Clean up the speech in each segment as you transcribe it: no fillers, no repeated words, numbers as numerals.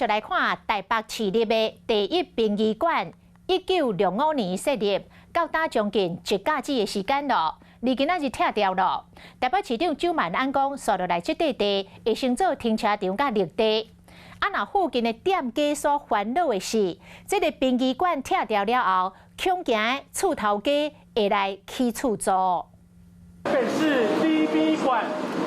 就来看台北市立的第一殡仪馆，1965年设立，到打将近1甲子的时间咯。而今仔日拆掉咯。台北市长周万安讲，刷落来这块地会成做停车场甲绿地。若附近的店家所烦恼的是，这个殡仪馆拆掉了后，恐惊厝头家会来起厝租。北市第一殡仪馆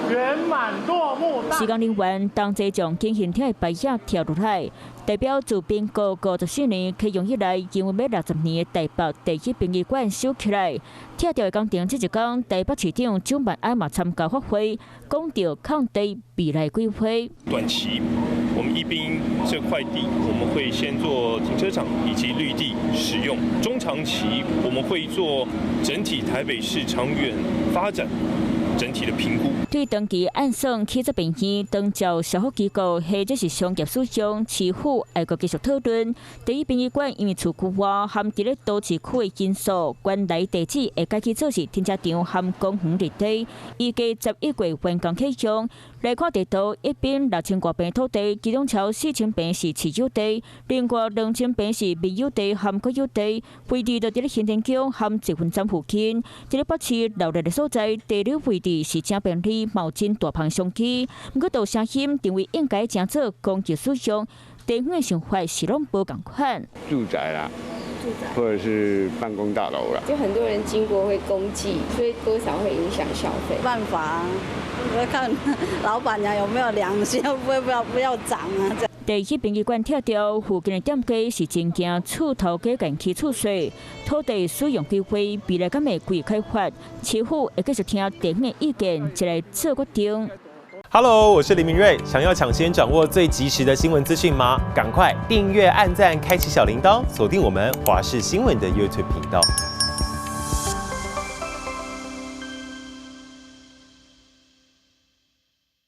圆满落幕。施工人员同齐将经形体的牌子拆落来，代表自民国54年启用以来，因为要60年的台北第一殡仪馆收起来。拆掉的工程这一天，台北市长周万安嘛参加发会，讲到抗地未来规划。短期，我们一滨这块地，我们会先做停车场以及绿地使用；中长期，我们会做整体台北市长远发展整体的评估。对长期按算起这病院，当照社福机构或者是商业使用，市府还阁继续讨论。第一殡仪馆因为厝区外含伫咧都市区的因素，原来地址会改去做是停车场含公园绿地，预计11月完工启用。来看地图，一边6000多平土地，其中超4000平是持有地，另外2000平是未有地含国有地。位置就伫咧新田区含1分站附近，伫咧北市闹热的所在，地理位置是真便利，冒真大棚商机。不过有声音认为应该将做公共使用，地方的想法是拢无共款。住宅啦。或者是办公大楼啦，就很多人经过会公祭，所以多少会影响消费。办法，要看老板娘有没有良心，不要涨啊。第一殡仪馆拆掉，附近的店家是真惊厝头家近起厝税，土地使用规划未来敢会贵开发，市府会继续听地方的意见，再来做决定。Hello， 我是林明瑞。想要抢先掌握最及时的新闻资讯吗？赶快订阅、按赞、开启小铃铛，锁定我们华视新闻的 YouTube 频道。